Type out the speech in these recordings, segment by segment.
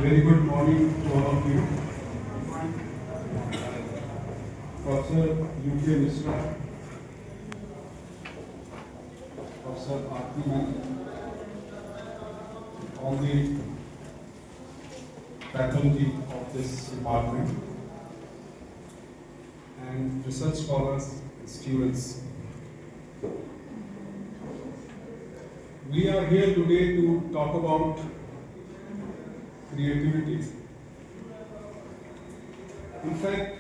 Very good morning to all of you. Professor UK Mishra, Professor Arti, all the faculty of this department, and research scholars and students. We are here today to talk about creativity. In fact,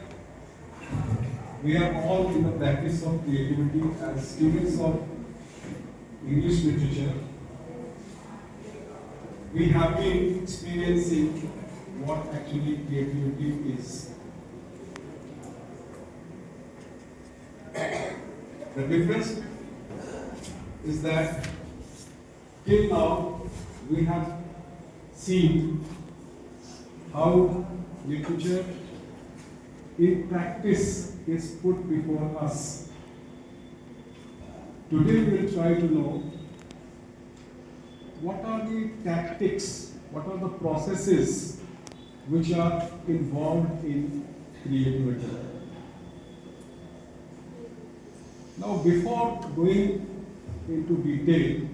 we are all in the practice of creativity as students of English literature. We have been experiencing what actually creativity is. The difference is that till now we have seen how literature in practice is put before us. Today we will try to know what are the tactics, what are the processes which are involved in creativity. Now, before going into detail,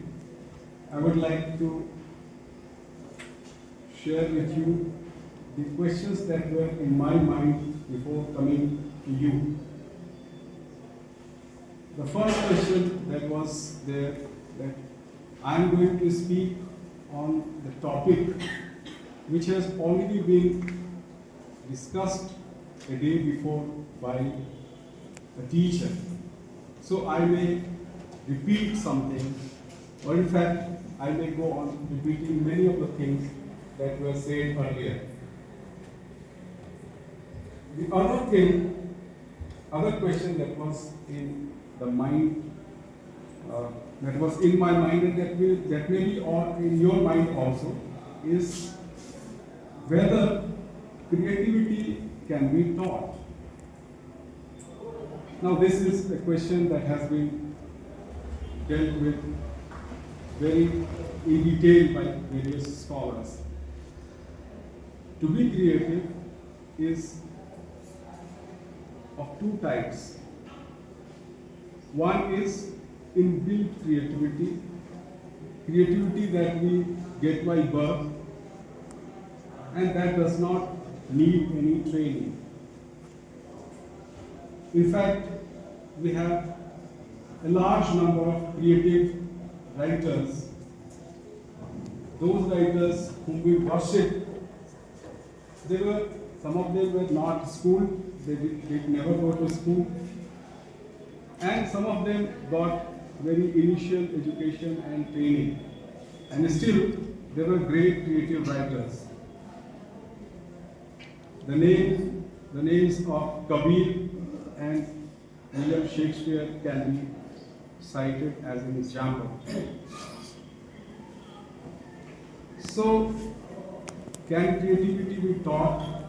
I would like to share with you the questions that were in my mind before coming to you. The first question that was there, that I am going to speak on the topic which has already been discussed a day before by a teacher. So I may repeat something, or in fact, I may go on repeating many of the things that were said earlier. The other question that was in the mind, that was in my mind, and that may be in your mind also, is whether creativity can be taught. Now, this is a question that has been dealt with very in detail by various scholars. To be creative is of two types. One is inbuilt creativity, creativity that we get by birth and that does not need any training. In fact, we have a large number of creative writers, those writers whom we worship. Some of them were not schooled, they did never go to school, and some of them got very initial education and training, and still they were great creative writers. The names of Kabir and William Shakespeare can be cited as an example. So, can creativity be taught?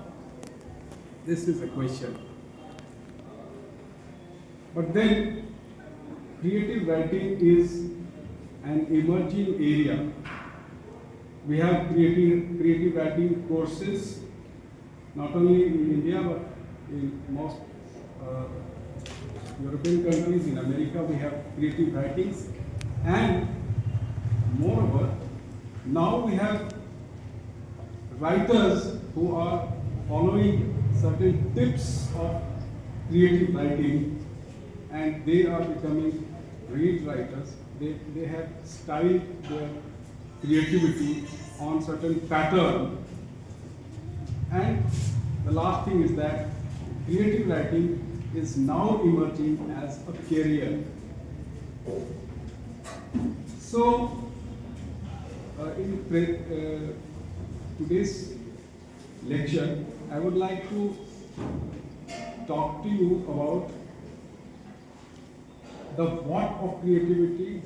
This is a question. But then, creative writing is an emerging area. We have creative writing courses, not only in India, but in most European countries. In America, we have creative writings. And moreover, now we have writers who are following certain tips of creative writing, and they are becoming great writers. They have styled their creativity on certain pattern. And the last thing is that creative writing is now emerging as a career. So, in today's lecture, I would like to talk to you about the what of creativity,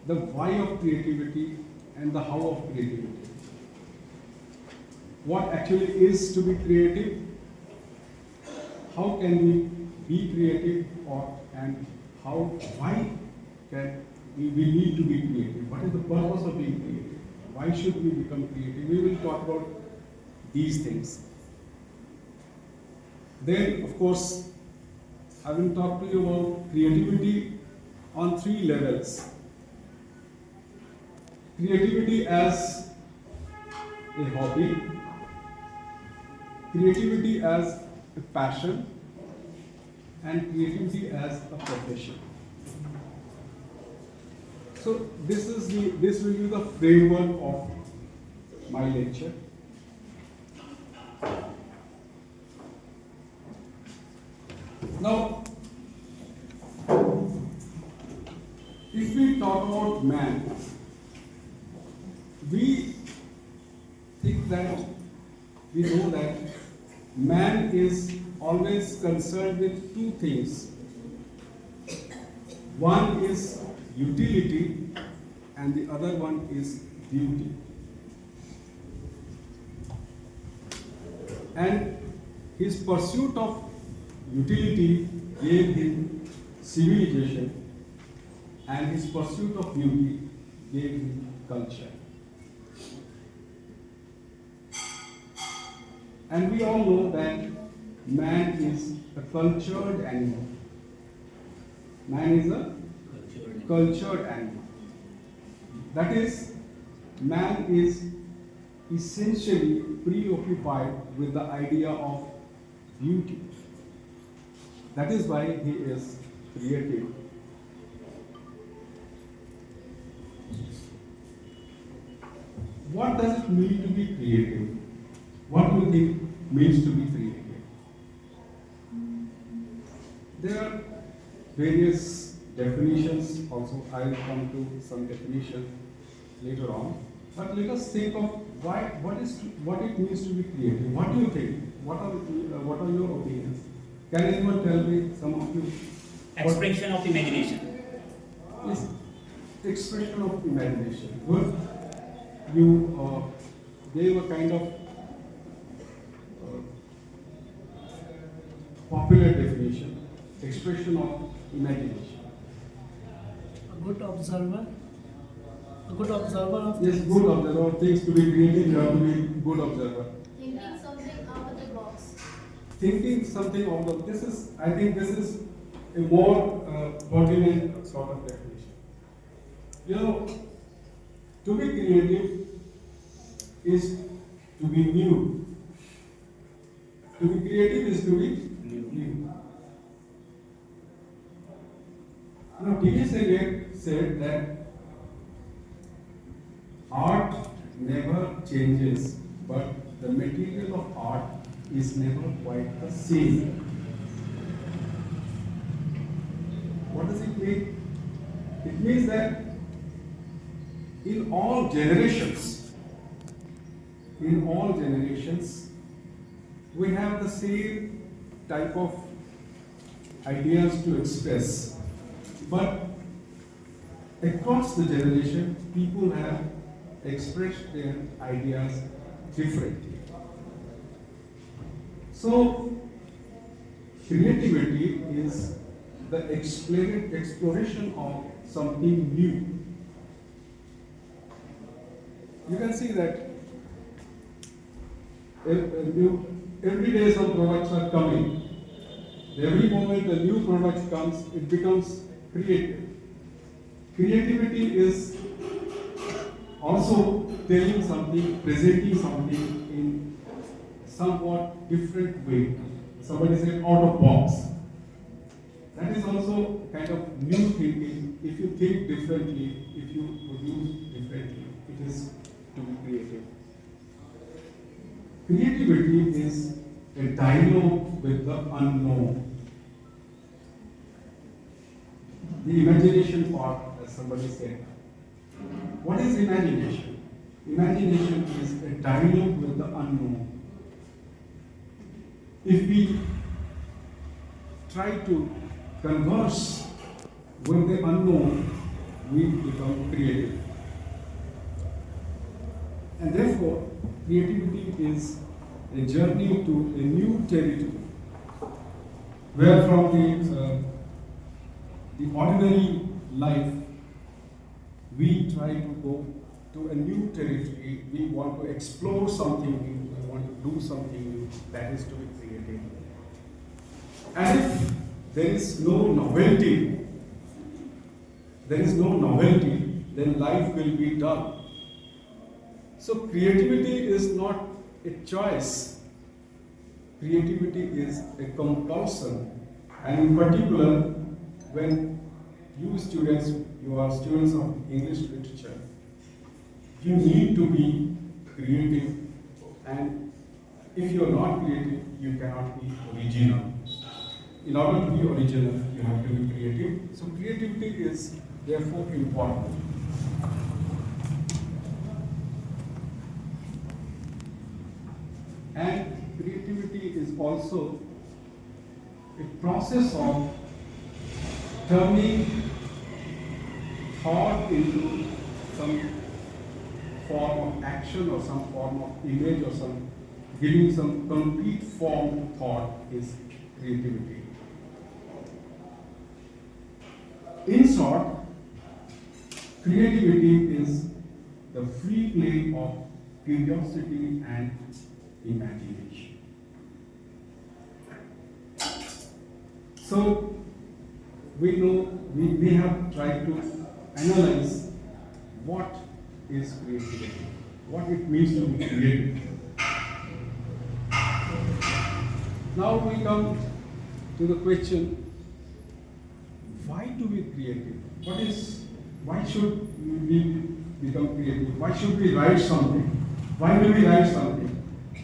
the why of creativity, and the how of creativity. What actually is to be creative, how can we be creative, and why can we need to be creative? What is the purpose of being creative? Why should we become creative? We will talk about these things. Then, of course, I will talk to you about creativity on 3 levels. Creativity as a hobby, creativity as a passion, and creativity as a profession. So this will be the framework of my lecture. Now, if we talk about man, we know that man is always concerned with 2 things. One is utility and the other one is beauty. And his pursuit of utility gave him civilization, and his pursuit of beauty gave him culture. And we all know that man is a cultured animal. Man is a cultured animal. That is, man is essentially preoccupied with the idea of beauty. That is why he is creative. What does it mean to be creative? What do you think means to be creative? There are various definitions also. I will come to some definitions later on. But let us think of what it means to be creative. What do you think? What are your opinions? Can anyone tell me, some of you? Expression of imagination. Yes, expression of imagination. Good. You gave a kind of popular definition. Expression of imagination. A good observer. A good observer of Yes, things. good observer of things. To be creative, you have to be good observer. Thinking something out of the box. Thinking something out of this, I think this is a more pertinent sort of definition. You know, to be creative is to be new. To be creative is to be new. Now, Dept said that art never changes, but the material of art is never quite the same. What does it mean? It means that in all generations, we have the same type of ideas to express, but across the generation, people have expressed their ideas differently. So, creativity is the exploration of something new. You can see that every day some products are coming. Every moment a new product comes, it becomes creative. Creativity is also telling something, presenting something in somewhat different way. Somebody said out of box. That is also kind of new thinking. If you think differently, if you produce differently, it is to be creative. Creativity is a dialogue with the unknown. The imagination part, as somebody said. What is imagination? Imagination is a dialogue with the unknown. If we try to converse with the unknown, we become creative. And therefore, creativity is a journey to a new territory, where from the ordinary life, we try to go to a new territory, we want to explore something new, we want to do something new, that is to be creative. And if there is no novelty, then life will be dull. So creativity is not a choice. Creativity is a compulsion. And in particular, when you students, you are students of English literature, you need to be creative. And if you are not creative, you cannot be original. In order to be original, you have to be creative. So creativity is therefore important. And creativity is also a process of turning thought into some form of action or some form of image or some giving some concrete form to thought is creativity. In short, creativity is the free play of curiosity and imagination. So, we have tried to analyze what is creativity, what it means to be creative. Now we come to the question, why do we creative? Why should we become creative? Why should we write something? Why do we write something?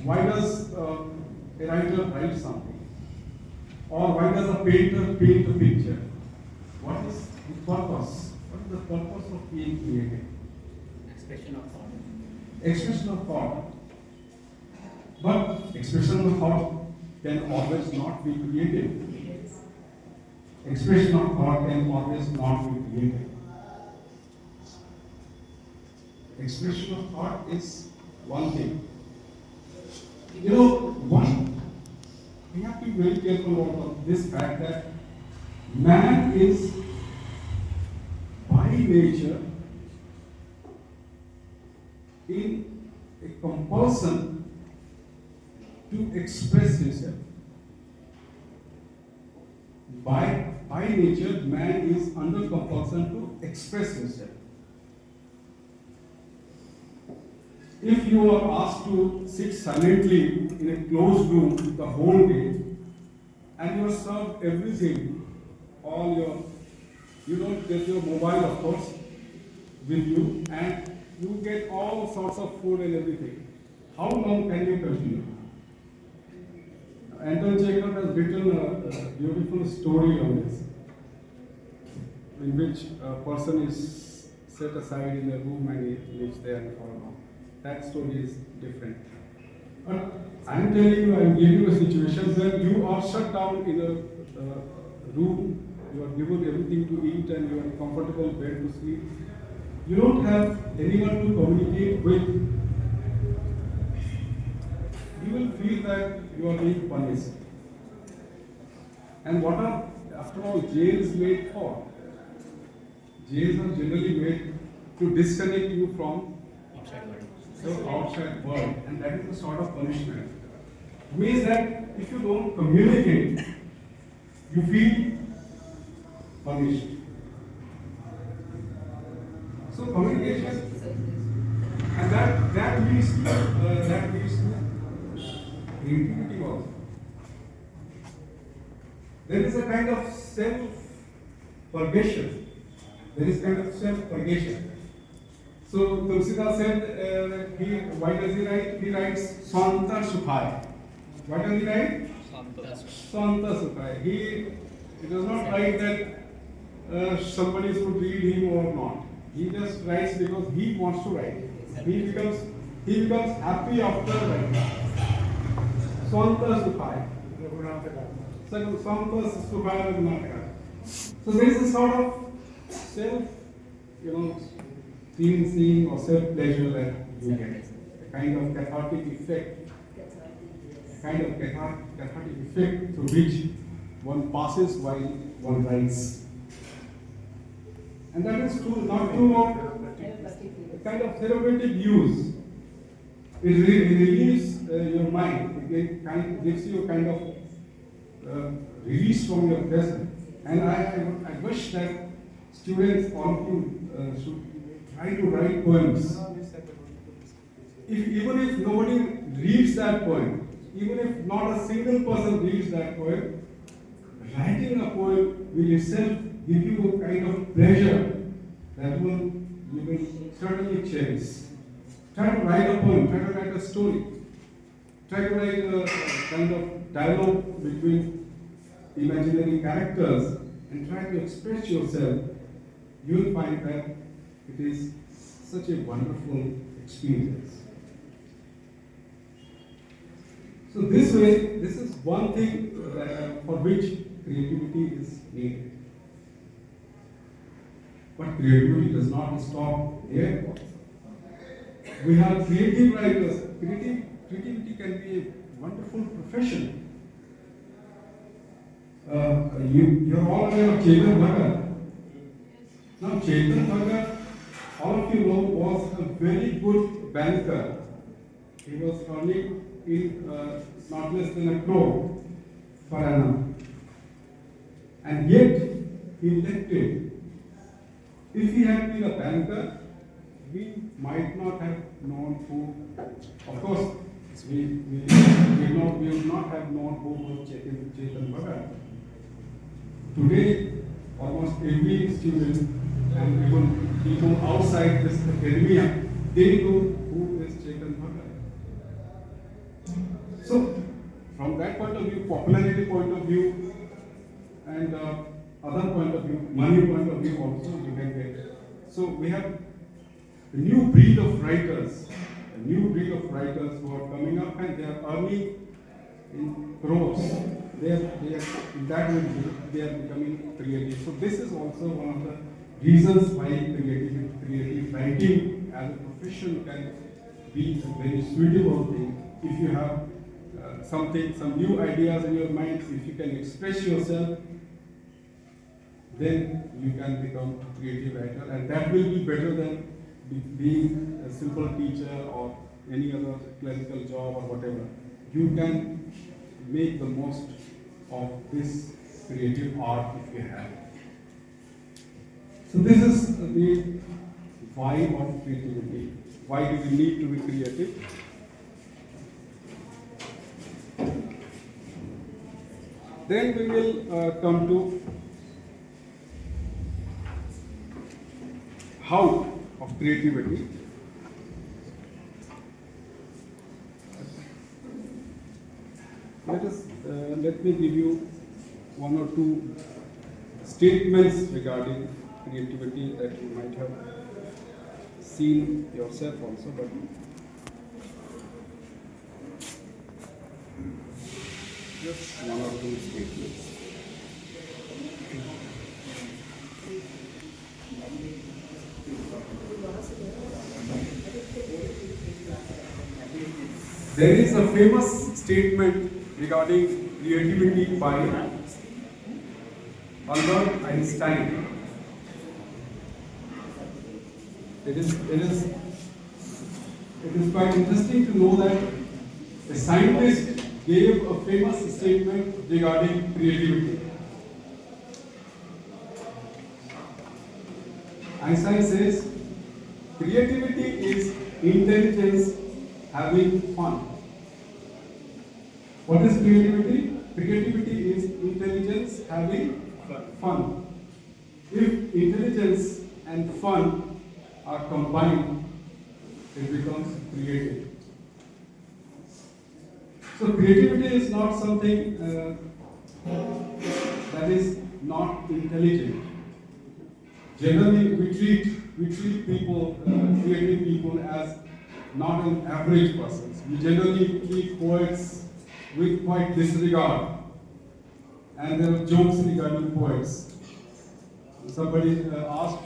Why does a writer write something? Or why does a painter paint a picture? What is the purpose? What is the purpose of being creative? Expression of thought. Expression of thought. But expression of thought can always not be creative. Expression of thought can always not be creative. Expression of thought is one thing. We have to be very careful about this fact that man is by nature in a compulsion to express himself. By nature, man is under compulsion to express himself. If you are asked to sit silently in a closed room the whole day, and you are served everything, you don't get your mobile, of course, with you, and you get all sorts of food and everything, how long can you continue? Anton Chekhov has written a beautiful story on this, in which a person is set aside in a room and he lives there for long. That story is different. But I am telling you, I am giving you a situation where you are shut down in a room, you are given everything to eat and you are in a comfortable bed to sleep. You don't have anyone to communicate with. You will feel that you are being punished. And what are, after all, jails made for? Jails are generally made to disconnect you from the outside world, and that is a sort of punishment. It means that if you don't communicate, you feel punished. So communication, and that leads to creativity also. There is a kind of self-purgation. So Tulsidas said, why does he write? He writes Swanta Sukhaya. What does he write? Swanta Sukhaya. He does not write that somebody should read him or not. He just writes because he wants to write. He becomes happy after writing. Swanta Sukhaya. Swanta Sukhaya. So there is a sort of self, cleansing or self-pleasure that you get. A kind of cathartic effect. Through which one passes while one writes. And that is true, not true of a kind of therapeutic use. It relieves your mind. It gives you a kind of release from your present. And I wish that students, all of you, should try to write poems. Even if nobody reads that poem, even if not a single person reads that poem, writing a poem will itself give you a kind of pleasure that you will certainly cherish. Try to write a poem, try to write a story, try to write a kind of dialogue between imaginary characters and try to express yourself. You will find that it is such a wonderful experience. So this way, this is one thing for which creativity is needed. But creativity does not stop there. We have creative writers. Creativity can be a wonderful profession. You're all aware of Chetan Bhagat. Now Chetan Bhagat, all of you know, was a very good banker. He was earning in not less than a crore per annum. And yet, he left it. If he had been a banker, we might not have known who, of course, we would not have known who was Chetan Bhagat. Today, almost every student and even people outside this academia, they know who is Chetan Bhagat. So, from that point of view, popularity point of view, and other point of view, money point of view also you can get. So we have a new breed of writers who are coming up and they are earning in crores. In that way they are becoming creative. So this is also one of the reasons why creative writing as a profession can be a very suitable thing. If you have some new ideas in your mind, if you can express yourself, then you can become a creative writer, and that will be better than being a simple teacher or any other clerical job or whatever. You can make the most of this creative art if you have. So this is the why of creativity. Why do we need to be creative? Then we will come to how of creativity. Let me give you one or two statements regarding creativity that you might have seen yourself also, but just one or two statements. There is a famous statement regarding creativity by Albert Einstein. It is quite interesting to know that a scientist gave a famous statement regarding creativity. Einstein says, creativity is intelligence having fun. What is creativity? Creativity is intelligence having fun. If intelligence and fun are combined, it becomes creative. So creativity is not something that is not intelligent. Generally, we treat people, creative people, as not an average persons. We generally treat poets with quite disregard, and there are jokes regarding poets. Somebody asked,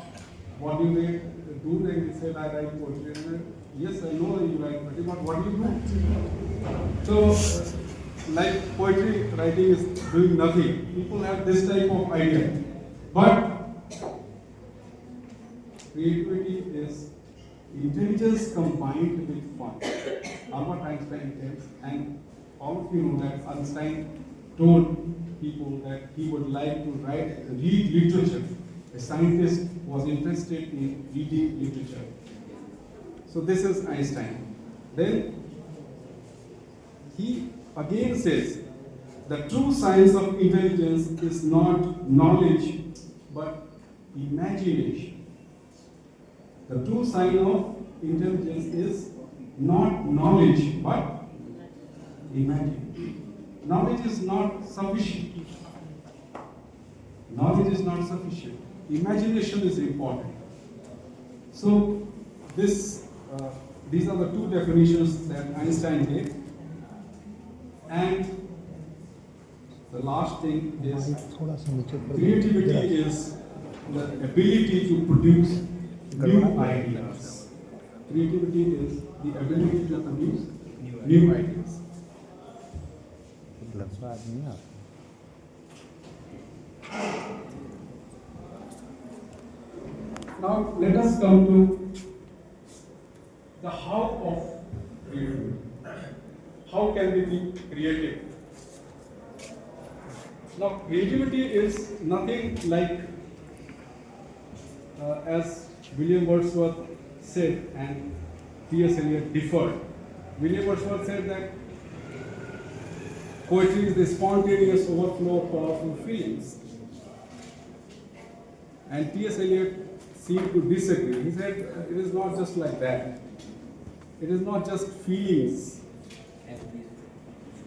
"What do they do?" Then he said, "I write poetry." And I said, "Yes, I know you write poetry, but what do you do?" So, like poetry writing is doing nothing. People have this type of idea, but creativity is intelligence combined with fun. Albert Einstein tells, and all of you know that Einstein told people that he would like to read literature. A scientist was interested in reading literature. So this is Einstein. Then he again says, the true science of intelligence is not knowledge, but imagination. The true sign of intelligence is not knowledge, but imagination. Knowledge is not sufficient. Knowledge is not sufficient. Imagination is important. So these are the two definitions that Einstein gave. And the last thing is creativity is the ability to produce new ideas. Creativity is the ability to produce new ideas. Now let us come to the how of creativity. How can we be creative? Now creativity is nothing like as William Wordsworth said and T.S. Eliot differed. William Wordsworth said that poetry is the spontaneous overflow of powerful feelings. And T.S. Eliot seemed to disagree. He said it is not just like that. It is not just feelings.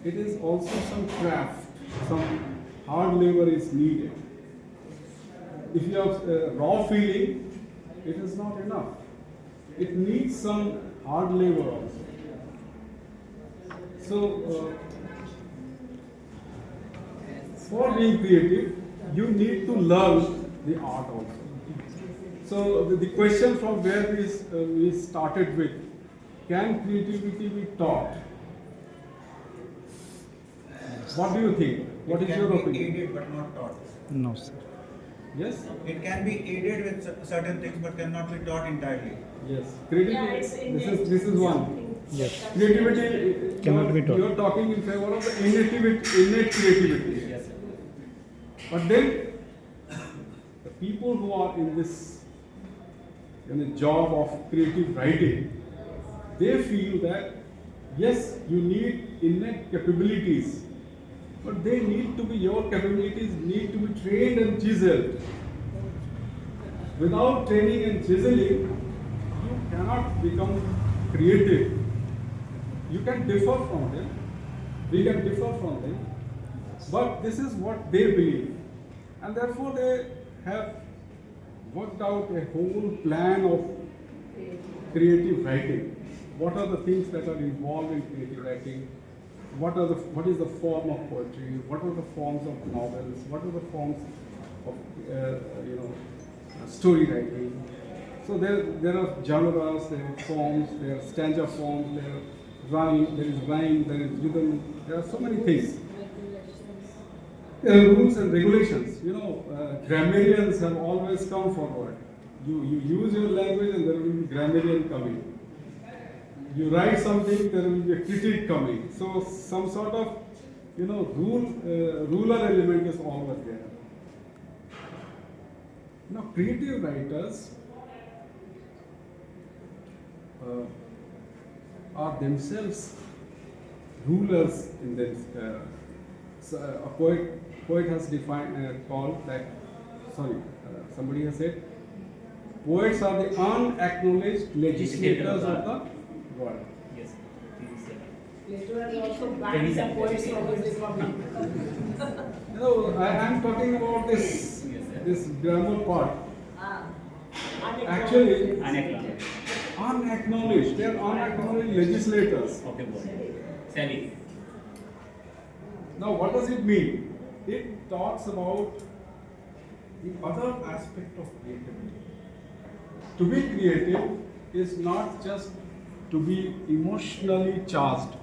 It is also some craft, some hard labor is needed. If you have raw feeling, it is not enough. It needs some hard labor also. So, for being creative, you need to learn the art also. So, the question from where we started with, can creativity be taught? What do you think? What is your opinion? It can be aided but not taught. No, sir. Yes? It can be aided with certain things but cannot be taught entirely. Yes. Creativity, this is one. Yes. Creativity, Cannot be taught. you are talking in favor of the innate creativity. Yes, sir. But then, the people who are in the job of creative writing, they feel that, yes, you need innate capabilities, but they need to be, your capabilities need to be trained and chiseled. Without training and chiseling, you cannot become creative. You can differ from them, we can differ from them, but this is what they believe. And therefore they have worked out a whole plan of creative writing. What are the things that are involved in creative writing? What is the form of poetry? What are the forms of novels? What are the forms of story writing? So there are genres, there are forms, there are stanza forms, there is rhyme, there is rhythm. There are so many things. There are rules and regulations. Grammarians have always come forward. You use your language and there will be grammarian coming. You write something, there will be a critic coming. So some sort of, ruler element is always there. Now, creative writers are themselves rulers in this. A poet has defined called that. Somebody has said, poets are the unacknowledged legislators of the world. Yes, sir. Later on also banned some poets from his republic. No, I am talking about this grammar part. Actually, Unacknowledged. unacknowledged. They are unacknowledged legislators. Okay, boy. Sally. Now, what does it mean? It talks about the other aspect of creativity. To be creative is not just to be emotionally charged.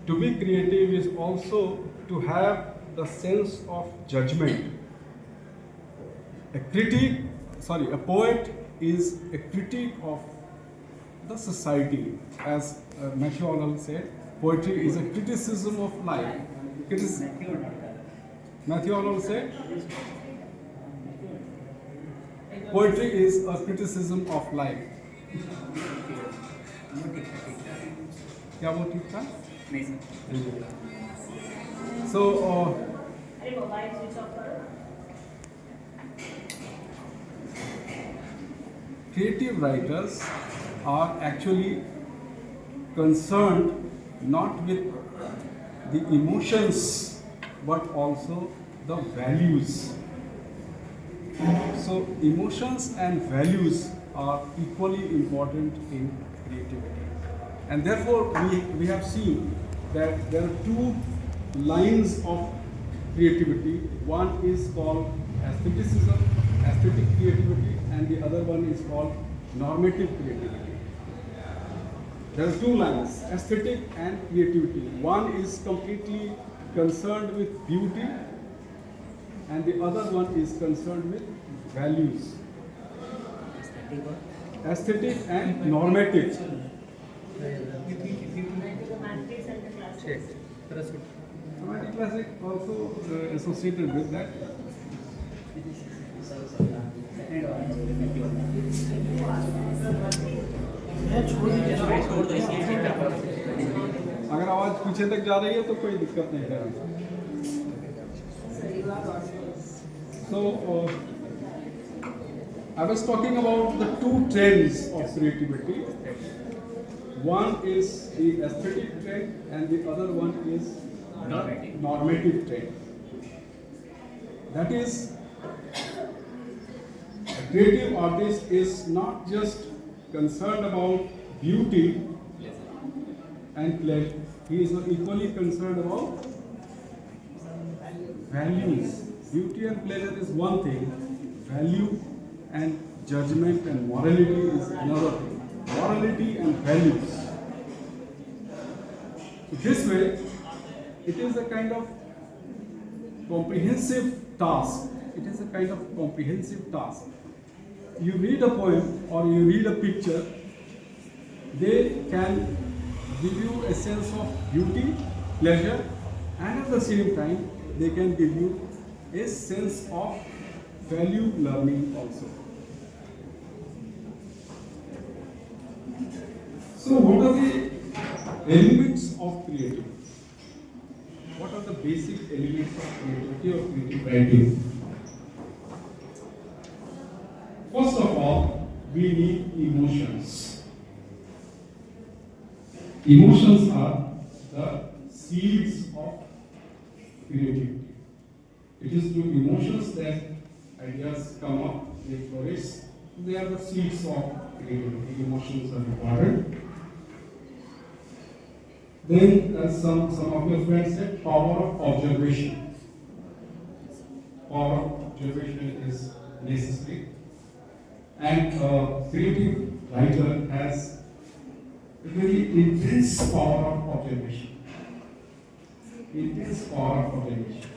To be creative is also to have the sense of judgment. A poet is a critique of the society. As Matthew Arnold said, poetry is a criticism of life. Matthew Arnold said, poetry is a criticism of life. क्या वो ठीक था? नहीं sir. So, अरे mobile switch off करो. creative writers are actually concerned not with the emotions but also the values. So emotions and values are equally important in creativity. And therefore we have seen that there are two lines of creativity. One is called aestheticism, aesthetic creativity, and the other one is called normative creativity. There are two lines, aesthetic and creativity. One is completely concerned with beauty and the other one is concerned with values. Aesthetic and normative. Dramatic classic also associated with that. अगर आवाज पीछे तक जा रही है तो कोई दिक्कत नहीं है. So I was talking about the two trends of creativity. One is the aesthetic trend and the other one is the normative trend. That is, a creative artist is not just concerned about beauty and pleasure. He is equally concerned about values. Beauty and pleasure is one thing. Value and judgment and morality is another thing. Morality and values. So this way, it is a kind of comprehensive task. It is a kind of comprehensive task. You read a poem or you read a picture, they can give you a sense of beauty, pleasure, and at the same time, they can give you a sense of value learning also. So what are the elements of creativity? What are the basic elements of creativity or creative writing? First of all, we need emotions. Emotions are the seeds of creativity. It is through emotions that ideas come up, they flourish. They are the seeds of creativity. Emotions are important. Then, as some of your friends said, power of observation. Power of observation is necessary. And a creative writer has a very intense power of observation. Intense power of observation.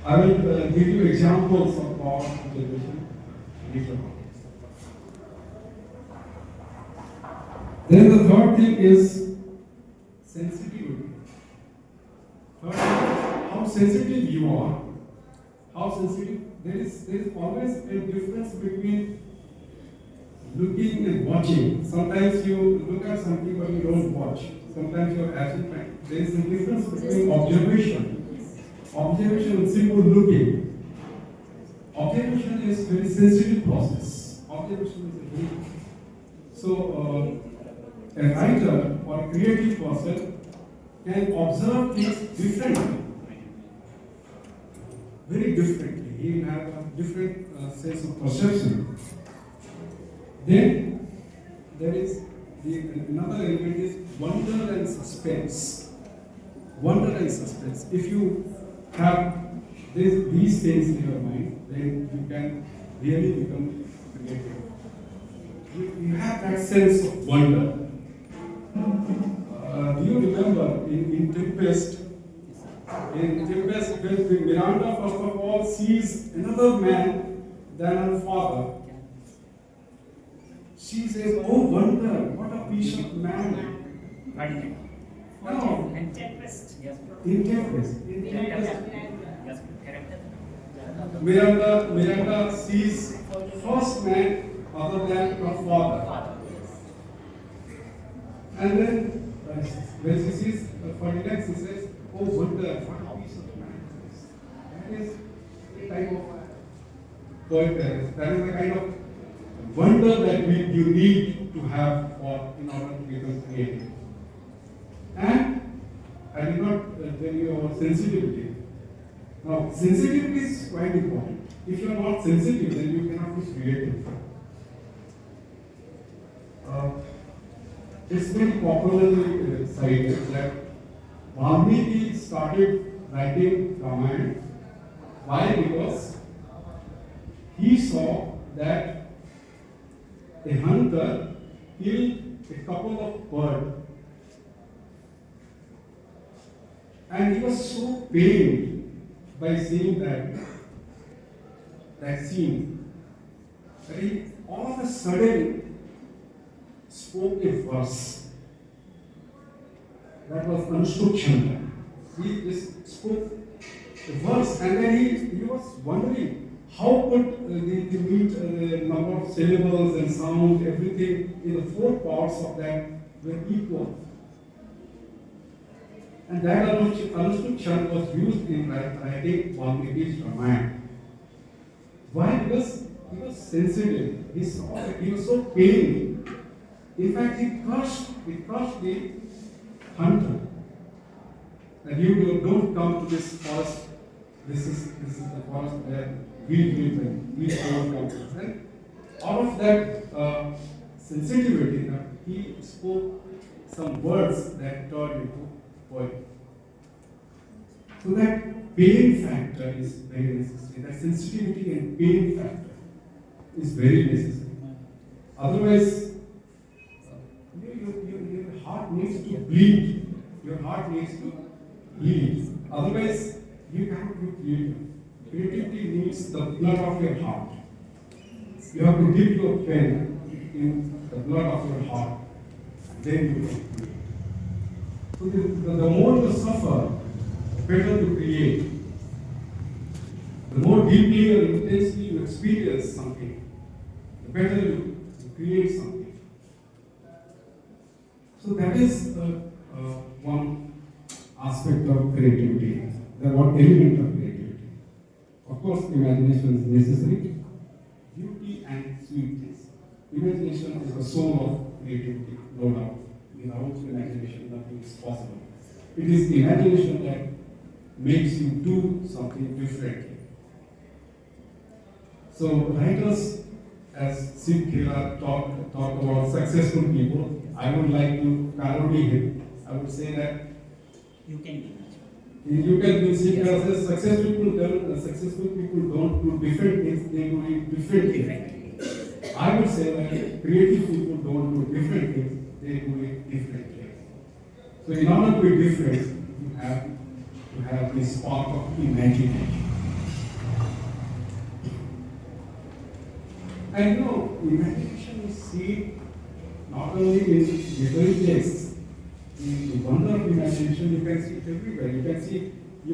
I will give you examples of power of observation later on. Then the third thing is sensitivity. Third, how sensitive you are. How sensitive. There is always a difference between looking and watching. Sometimes you look at something but you don't watch. Sometimes you are absent minded. There is a difference between observation. Observation and simple looking. Observation is a very sensitive process. Observation is a very so a writer or a creative person can observe things differently. Very differently. He will have a different sense of perception. Then there is another element is wonder and suspense. Wonder and suspense. If you have these things in your mind, then you can really become creative. You have that sense of wonder. Do you remember in Tempest? In Tempest, when Miranda first of all sees another man than her father, she says, "Oh wonder, what a piece of man." Pandey. No, And Tempest. Yes. Tempest. Yes. Correct. Miranda sees first man other than her father. And then when she sees Ferdinand, she says, "Oh wonder, what a piece of man is this." That is the type of poetry. That is the kind of wonder that you need to have in order to become creative. And I did not tell you about sensitivity. Now, sensitivity is quite important. If you are not sensitive, then you cannot be creative. It's very popularly cited that Valmiki started writing Ramayana. Why? Because he saw that a hunter killed a couple of birds, and he was so pained by seeing that scene that he all of a sudden spoke a verse that was Anushtukshanda. He just spoke a verse, and then he was wondering how could the meet the number of syllables and sound, everything in the four parts of that were equal. And that Anushtukshanda was used in writing Valmiki's Ramayana. Why? Because he was sensitive. He saw that he was so pained. In fact, he crushed the hunter. That you don't come to this forest. This is the forest where we live and we don't come to. And out of that sensitivity, he spoke some words that turned into poetry. So that pain factor is very necessary. That sensitivity and pain factor is very necessary. Otherwise, your heart needs to bleed. Your heart needs to bleed. Otherwise, you cannot be creative. Creativity needs the blood of your heart. You have to dip your pen in the blood of your heart. Then you can create. So the more you suffer, the better to create. The more deeply or intensely you experience something, the better you create something. So that is one aspect of creativity, the one element of creativity. Of course, imagination is necessary. Beauty and sweetness. Imagination is the soul of creativity, no doubt. Without imagination, nothing is possible. It is the imagination that makes you do something differently. So writers, as Sid Khera talked about successful people, I would like to parody him. I would say that You can be. you can be Sid Khera says successful people don't do different things, they do it differently. I would say that creative people don't do different things, they do it differently. So in order to be different, you have to have this spark of imagination. And you know, imagination is seen not only in literary texts. The wonder of imagination you can see it everywhere. You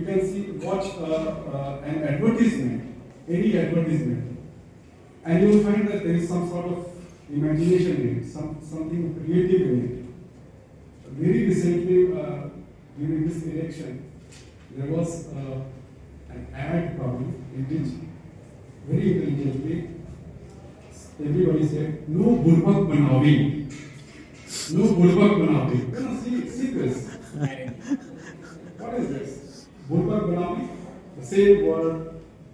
can watch an advertisement, any advertisement, and you will find that there is some sort of imagination in it, something creative in it. Very recently, during this election, there was an ad probably in which very intelligently everybody said, "No burbak banavi." No burbak banavi. You know, see this. What is this? Burbak banavi? The same word,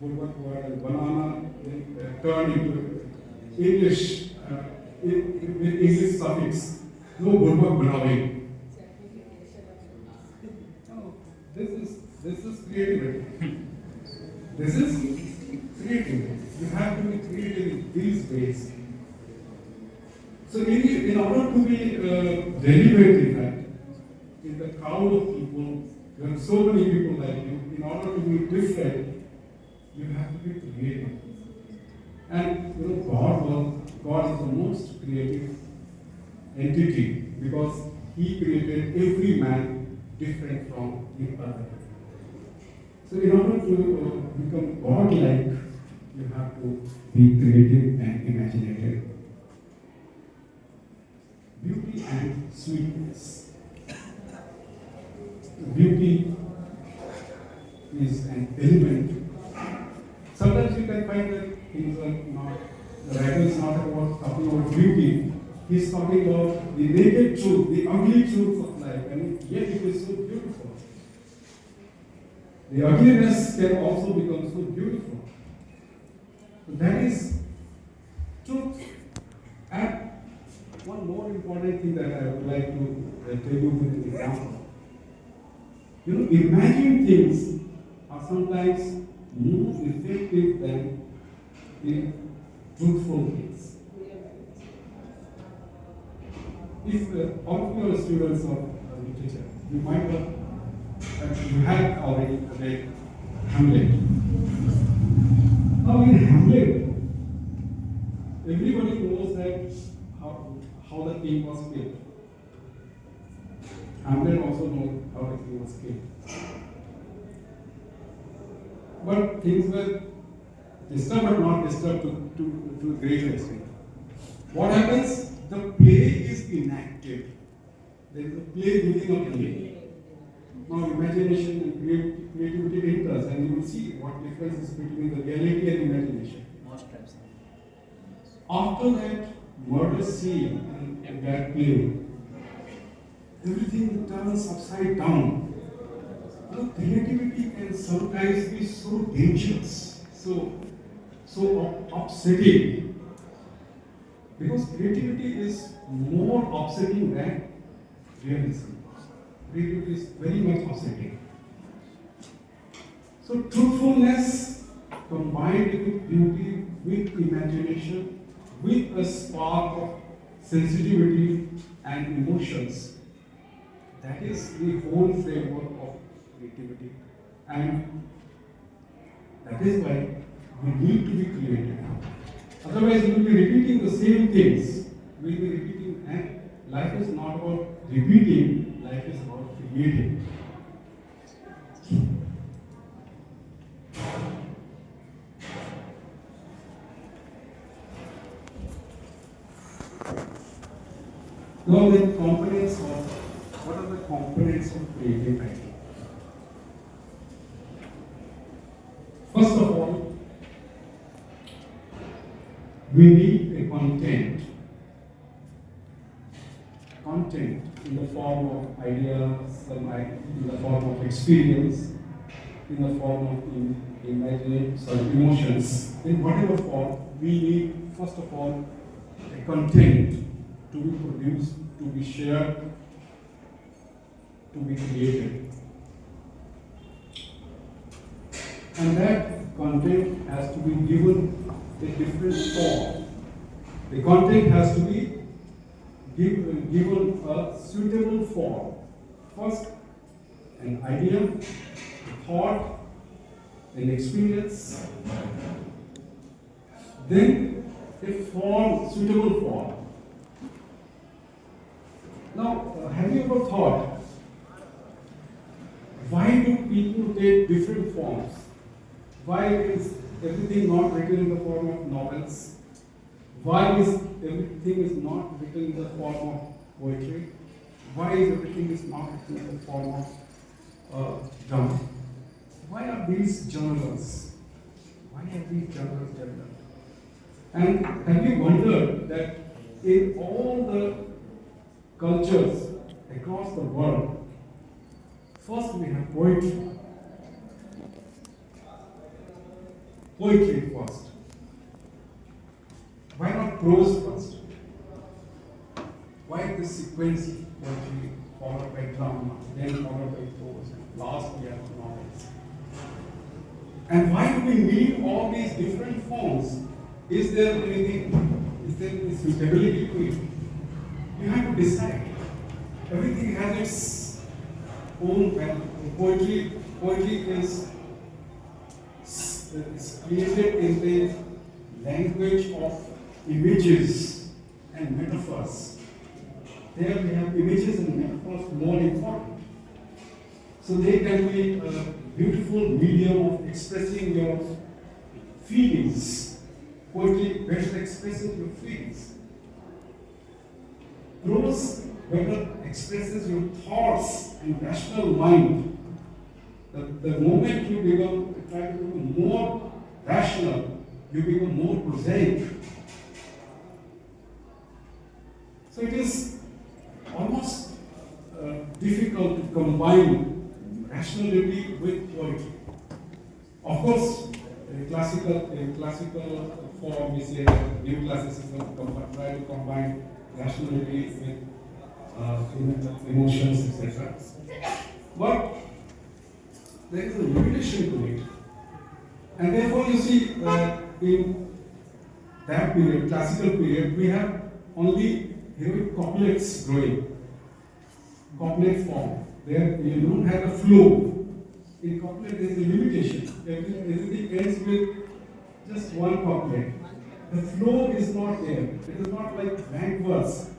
burbak word and banana turned into English, with English suffix. No burbak banavi. This is creativity. This is creativity. You have to be creative in these ways. So in order to be relevant in that, in the crowd of people, there are so many people like you, in order to be different, you have to be creative. And you know, God is the most creative entity because He created every man different from the other. So in order to become God-like, you have to be creative and imaginative. Beauty and sweetness. Beauty is an element. Sometimes you can find that things are not, the writer is not about talking about beauty, he is talking about the naked truth, the ugly truth of life, and yet it is so beautiful. The ugliness can also become so beautiful. So that is truth. And one more important thing that I would like to tell you with an example. You know, imagined things are sometimes more effective than the truthful things. If all of you are students of literature, you might have, you have already read Hamlet. Now in Hamlet, everybody knows that how the king was killed. Hamlet also knows how the king was killed. But things were disturbed but not disturbed to a great extent. What happens? The play is enacted. There is a play within a play. Now imagination and creativity enters and you will see what difference is between the reality and imagination. Most times. After that murder scene in that play, everything turns upside down. You know, creativity can sometimes be so dangerous, so upsetting. Because creativity is more upsetting than realism. Creativity is very much upsetting. So truthfulness combined with beauty, with imagination, with a spark of sensitivity and emotions. That is the whole framework of creativity. And that is why we need to be creative. Otherwise, we will be repeating the same things. We will be repeating, and life is not about repeating, life is about creating. Now, what are the components of creative writing? First of all, we need a content. Content in the form of ideas, in the form of experience, in the form of emotions. In whatever form, we need, first of all, a content to be produced, to be shared, to be created. And that content has to be given a different form. The content has to be given a suitable form. First, an idea, a thought, an experience, then a form, suitable form. Now, have you ever thought, why do people take different forms? Why is everything not written in the form of novels? Why is everything is not written in the form of poetry? Why is everything is not written in the form of drama? Why are these genres? Why are these genres developed? And have you wondered that in all the cultures across the world, first we have poetry. Poetry first. Why not prose first? Why this sequence of poetry followed by drama, then followed by prose, and last we have novels? And why do we need all these different forms? Is there any suitability to it? You have to decide. Everything has its own value. Poetry is created in the language of images and metaphors. There we have images and metaphors more important. So they can be a beautiful medium of expressing your feelings. Poetry better expresses your feelings. Prose better expresses your thoughts and rational mind. The moment you try to become more rational, you become more prosaic. So it is almost difficult to combine rationality with poetry. Of course, in classical form, we say new classicism try to combine rationality with emotions, etc. But there is a limitation to it. And therefore, you see, in that period, classical period, we have only heroic couplets growing. Couplet form. There you don't have a flow. In couplet, there is a limitation. Everything ends with just one couplet. The flow is not there. It is not like blank verse.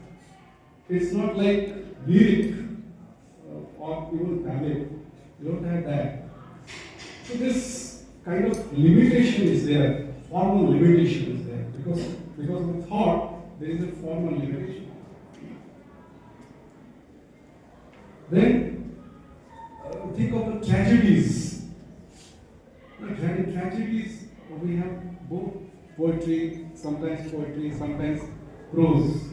It's not like lyric or even ballad. You don't have that. So this kind of limitation is there, formal limitation is there, because of thought there is a formal limitation. Then think of the tragedies. In tragedies we have both poetry, sometimes prose.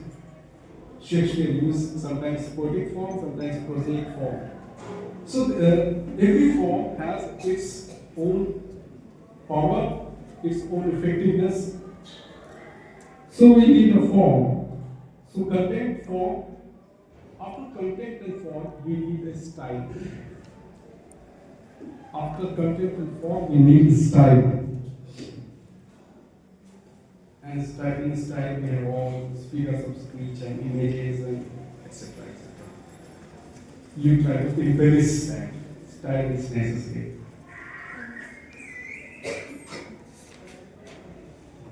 Shakespeare used sometimes poetic form, sometimes prosaic form. So every form has its own power, its own effectiveness. So we need a form. So content form. After content and form, we need a style. After content and form, we need style. And in style, we have all figures of speech and images and etc. You try to embellish that. Style is necessary.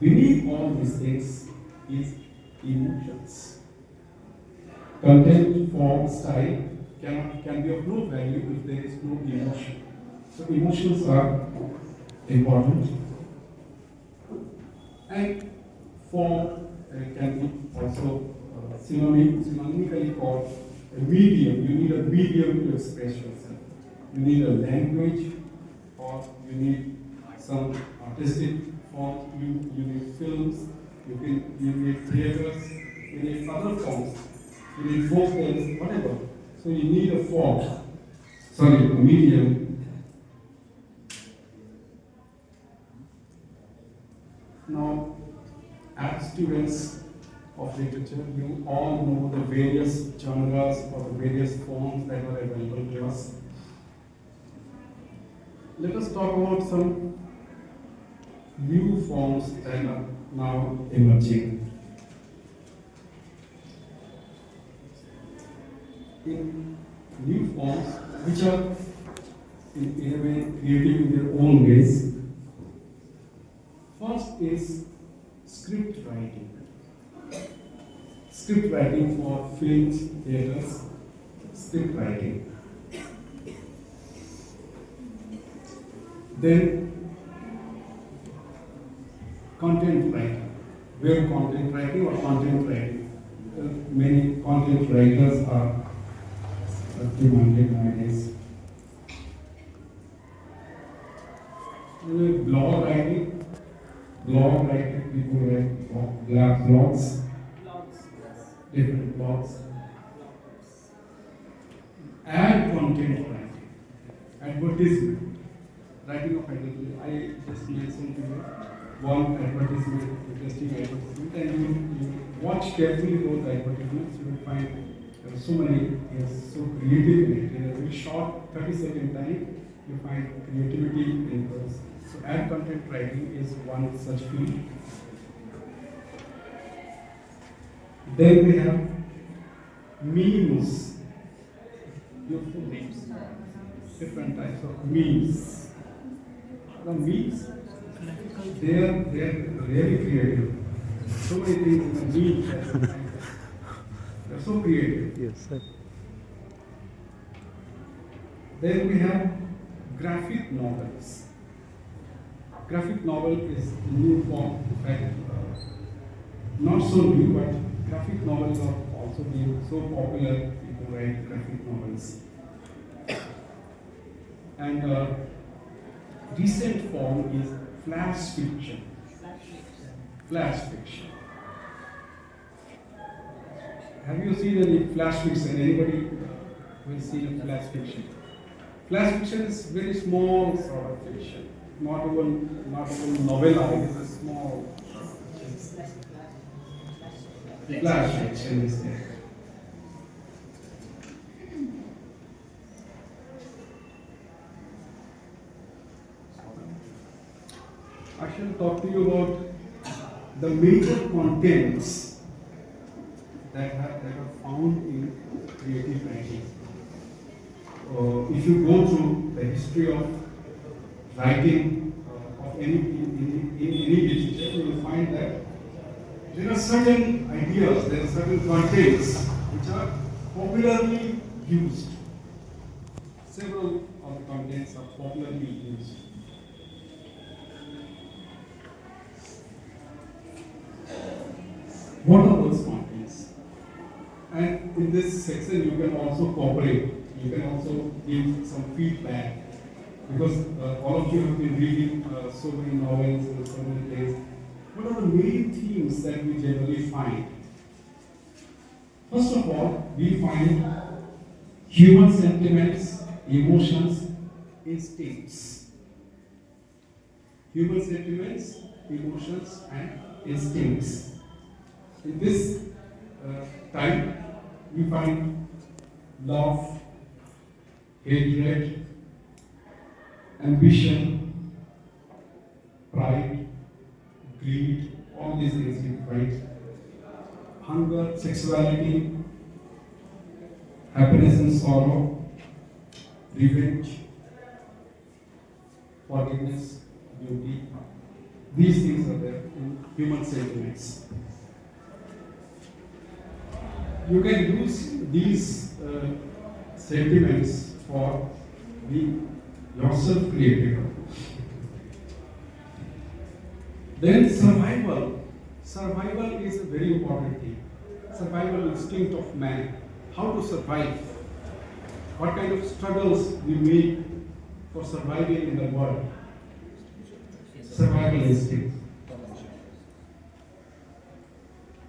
Beneath all these things is emotions. Content, form, style can be of no value if there is no emotion. So emotions are important. And form can be also synonymically called a medium. You need a medium to express yourself. You need a language, or you need some artistic form. You need films. You need theaters. You need other forms. You need vocals, whatever. So you need a form. A medium. Now, as students of literature, you all know the various genres or the various forms that are available to us. Let us talk about some new forms that are now emerging. In new forms, which are in a way creative in their own ways. First is script writing. Script writing for films, theaters, script writing. Then content writing. Web content writing or content writing. Many content writers are demanded nowadays. Blog writing. People write blogs. Different blogs. Ad content writing. Advertisement. Writing of advertisement. I just mentioned to you one advertisement, interesting advertisement, and you watch carefully those advertisements, you will find there are so many, so creative in it. In a very short 30-second time, you find creativity in those. So ad content writing is one such field. Then we have memes. Beautiful names. Different types of memes. The memes, they are really creative. So many things in the meat. They're so creative. Yes, sir. Then we have graphic novels. Graphic novel is a new form, in fact, not so new, but graphic novels are also being so popular. People write graphic novels. And recent form is flash fiction. Flash fiction. Have you seen any flash fiction? Anybody who has seen a flash fiction? Flash fiction is very small sort of fiction. Not even novella. It is a small flash fiction is there. I shall talk to you about the major contents that are found in creative writing. If you go through the history of writing of in any literature, you will find that there are certain ideas, there are certain contents which are popularly used. Several of the contents are popularly used. What are those contents? And in this section, you can also cooperate. You can also give some feedback because all of you have been reading so many novels and so many things. What are the main themes that we generally find? First of all, we find human sentiments, emotions, instincts. Human sentiments, emotions, and instincts. In this type, we find love, hatred, ambition, pride, greed, all these things we find. Hunger, sexuality, happiness and sorrow, revenge, forgiveness, beauty. These things are there in human sentiments. You can use these sentiments for being yourself creative. Then survival. Survival is a very important thing. Survival instinct of man. How to survive. What kind of struggles we make for surviving in the world. Survival instinct.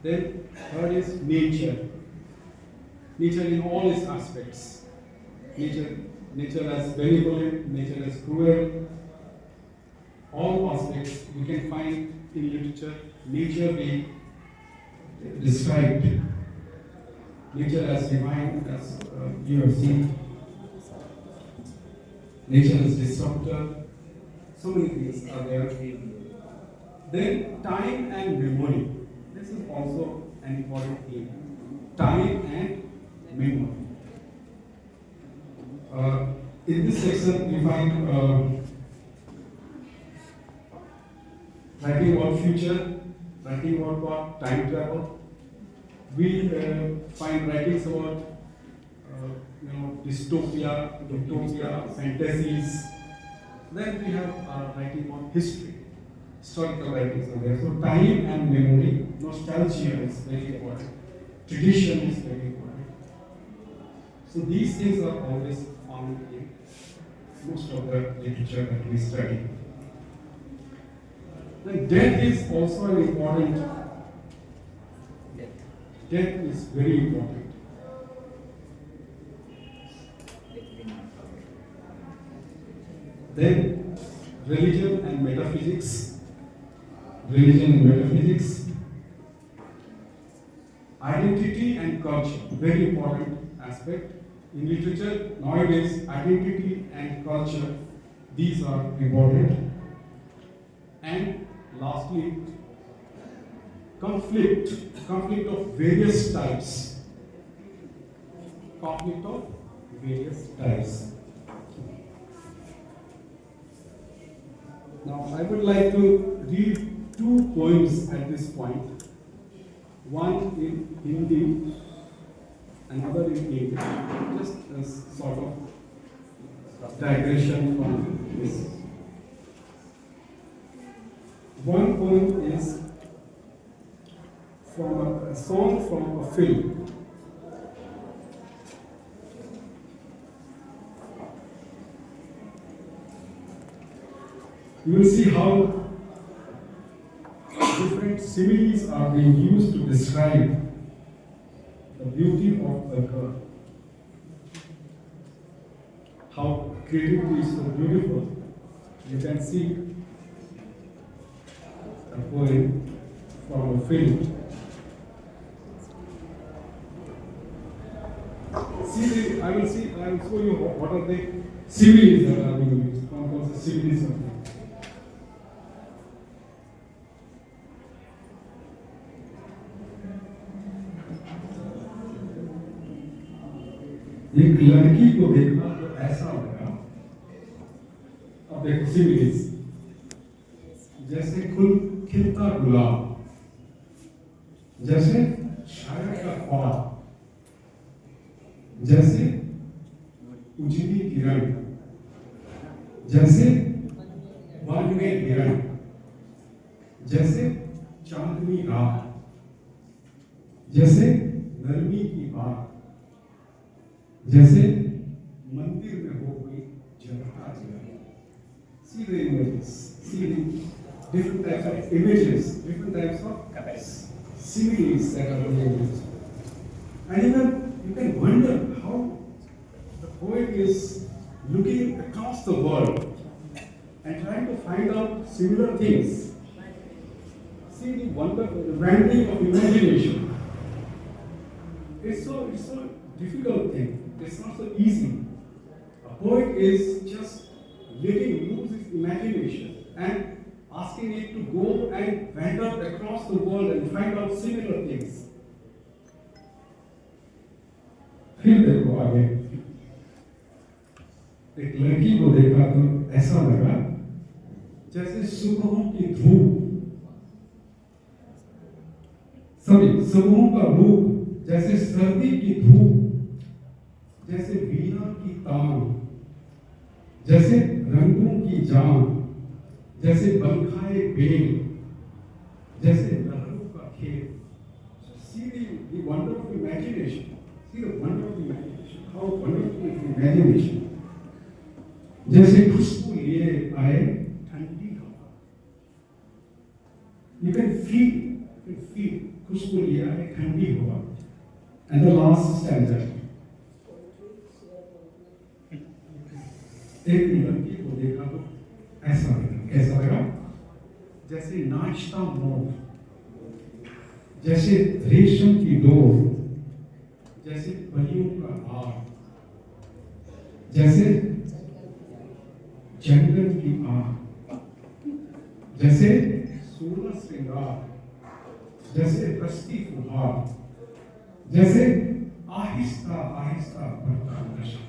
Then third is nature. Nature in all its aspects. Nature as benevolent, nature as cruel. All aspects we can find in literature. Nature being described. Nature as divine, as you have seen. Nature as disruptor. So many things are there. Then time and memory. This is also an important theme. Time and memory. In this section, we find writing about future, writing about time travel. We find writings about dystopia, utopia, fantasies. Then we have writing about history, historical writings are there. So time and memory, nostalgia is very important. Tradition is very important. So these things are always found in most of the literature that we study. Then death is also an important. Death is very important. Then religion and metaphysics. Religion and metaphysics. Identity and culture, very important aspect. In literature, nowadays, identity and culture, these are important. And lastly, conflict of various types. Conflict of various types. Now, Now, I would like to read two poems at this point. One in Hindi, another in English. Just a sort of digression from this. One poem is from a song from a film. You will see how different similes are being used to describe the beauty of a girl. How creativity is so beautiful. You can see a poem from a film. I will show you what are the similes that are being used. What are the similes of it? एक लड़की को देखा तो ऐसा लगा, अब देखो similes, जैसे खिलता गुलाब, जैसे शायर का ख्वाब, जैसे उजली किरण, जैसे वन में हिरण, जैसे चांदनी रात, जैसे नरमी की बात, जैसे मंदिर में हो कोई जगह जगह. See the images, see the different types of images, different types of similes that are being used. And even you can wonder how the poet is looking across the world and trying to find out similar things. See the wonder, the wandering of imagination. It's so difficult thing. It's not so easy. A poet is just letting loose his imagination and asking it to go and wander across the world and find out similar things. फिर देखो आगे, एक लड़की को देखा तो ऐसा लगा जैसे सुबहों की धूप, सुबहों का रूप जैसे सर्दी की धूप, जैसे वीणा की तान, जैसे रंगों की जान, जैसे बनखाए बेल, जैसे लहरों का खेल. See the wonder of imagination. See the wonder of imagination. How wonderful is imagination. जैसे खुशबू लिए आए ठंडी हवा. You can feel खुशबू लिए आए ठंडी हवा. And the last stanza. एक लड़की को देखा तो ऐसा लगा, कैसा लगा? जैसे नाचता मोर, जैसे रेशम की डोर, जैसे परियों का हार, जैसे जंगल की आग, जैसे सोलह श्रृंगार, जैसे रस्ती फुहार, जैसे आहिस्ता आहिस्ता बढ़ता नशा.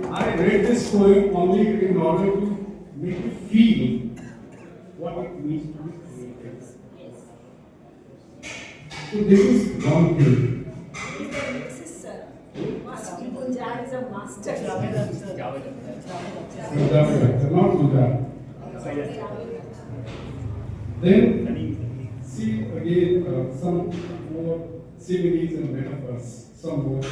I read this poem only in order to make you feel what it means to be creative. So this is one thing. This is Master Punjab is a master. Not Punjab. Then see again some more similes and metaphors. Some more.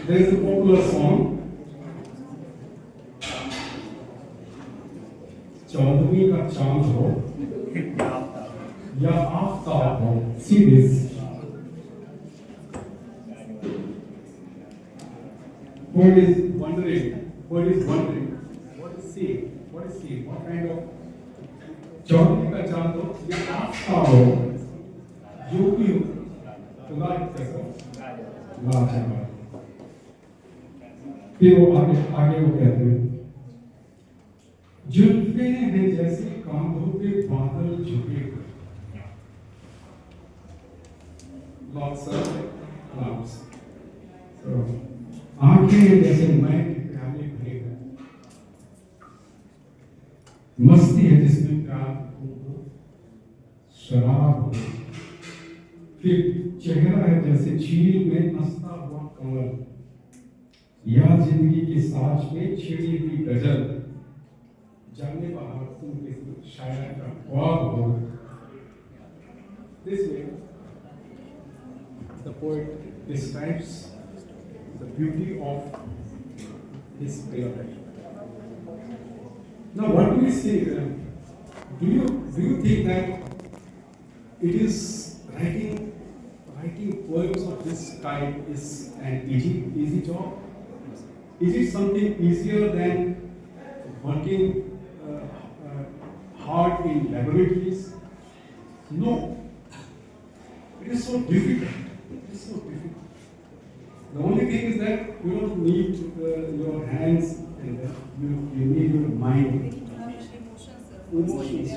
There is a popular song. चौदहवीं का चांद हो या आफताब हो. See this. Poet is wondering. What is seeing? What is seeing? What kind of चौदहवीं का चांद हो या आफताब हो, जो भी हो, खुदा की कसम लाजवाब. फिर वो आगे वो कहते हैं, जुल्फे हैं जैसे कांधों पे बादल झुके हुए. Lots of clouds. So, आंखें हैं जैसे मैं के प्याले भरे हुए. मस्ती है जिसमें प्यार को शराब हो. फिर चेहरा है जैसे झील में नसता हुआ कमल, या जिंदगी के साज में छिड़ी हुई गजल, जाने बाहर तुम किसी शायर का ख्वाब हो. This way, the poet describes the beauty of his beloved. Now, what do you say? Do you think that it is writing poems of this type is an easy job? Is it something easier than working hard in laboratories? No. It is so difficult. It is so difficult. The only thing is that you don't need your hands and you need your mind. Emotions.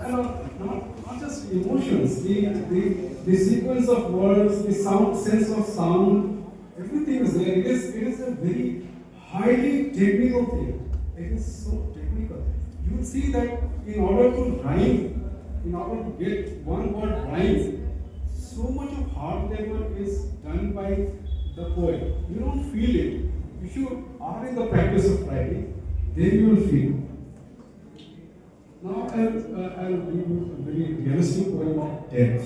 Not just emotions. The sequence of words, the sound, sense of sound, everything is there. It is a very highly technical thing. It is so technical. You will see that in order to rhyme, in order to get one word rhyme, so much of hard labor is done by the poet. You don't feel it. If you are in the practice of writing, then you will feel. Now I'll read you a very realistic poem of death.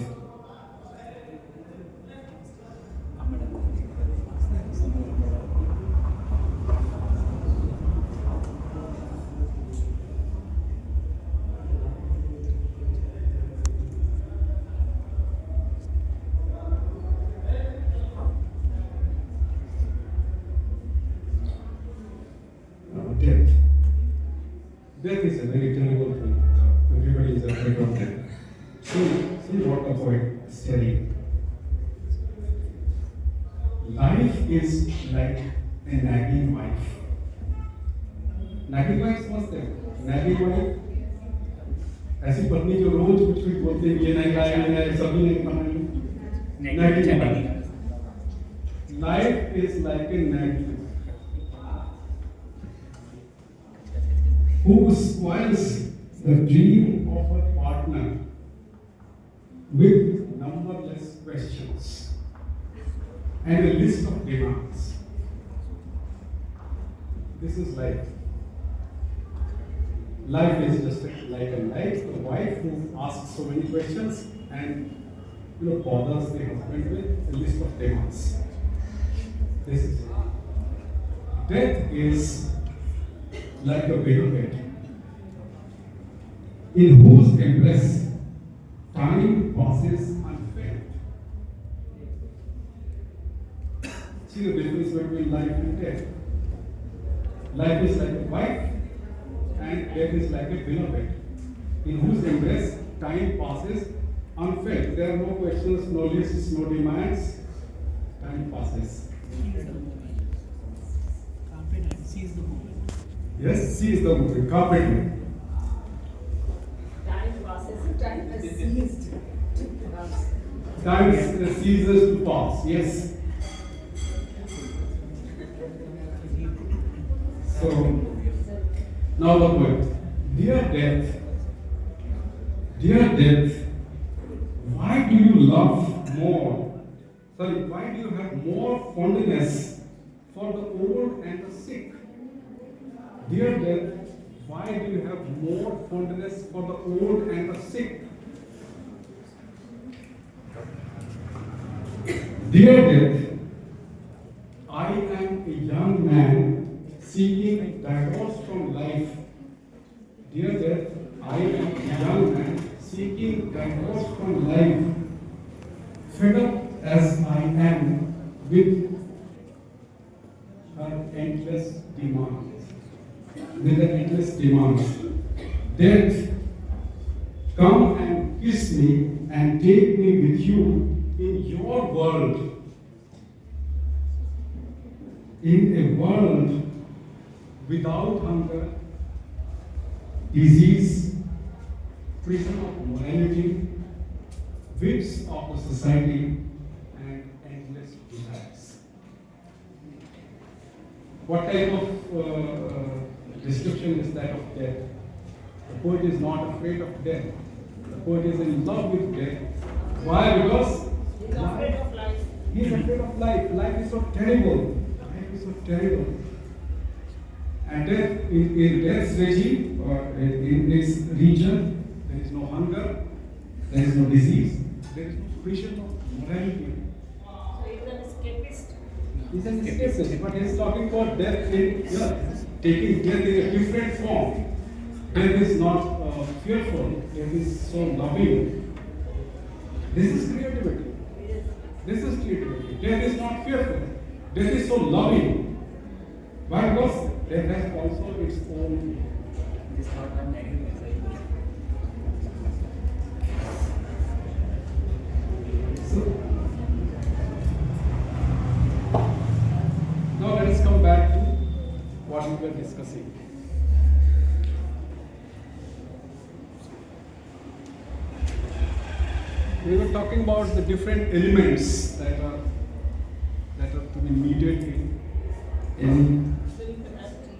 Death. Death is a very terrible thing. Everybody is afraid of death. See what the poet is telling. Life is like a nagging wife. Nagging wife समझते हैं? Nagging wife ऐसी पत्नी जो रोज कुछ भी बोलते हैं, ये नहीं खाया है, सभी नहीं खाया. Nagging wife. Life is like a nagging who spoils the dream of her partner with numberless questions and a list of demands. This is life. Life is just like a life. The wife who asks so many questions and bothers the husband with a list of demands. This is it. Death is like a beloved in whose embrace time passes unfelt. See the difference between life and death. Life is like a wife and death is like a beloved in whose embrace time passes unfelt. There are no questions, no lists, no demands. Time passes. Seize the moment. Yes, seize the moment. Carpet. Time passes, time has ceased to pass. Time ceases to pass. Yes. So now the poet. Dear death, why do you love more? Sorry, why do you have more fondness for the old and the sick? Dear death, why do you have more fondness for the old and the sick? Dear death, I am a young man seeking divorce from life. Dear death, I am a young man seeking divorce from life. Fed up as I am with her endless demands. With the endless demands. Death, come and kiss me and take me with you in your world. In a world without hunger disease, prison of morality, whips of the society, and endless desires. What type of description is that of death? The poet is not afraid of death. The poet is in love with death. Why? Because He's afraid of life. he is afraid of life. Life is so terrible. Life is so terrible. And death, in death's regime, or in its region, there is no hunger, there is no disease, there is no prison of morality. So he's an escapist. He's an escapist, but he's talking about death in, taking death in a different form. Death is not fearful, death is so loving. This is creativity. This is creativity. Death is not fearful, death is so loving. Why? Because death has also its own. This is not one negative message. So, now let us come back to what we were discussing. We were talking about the different elements that are to be needed in Building capacity.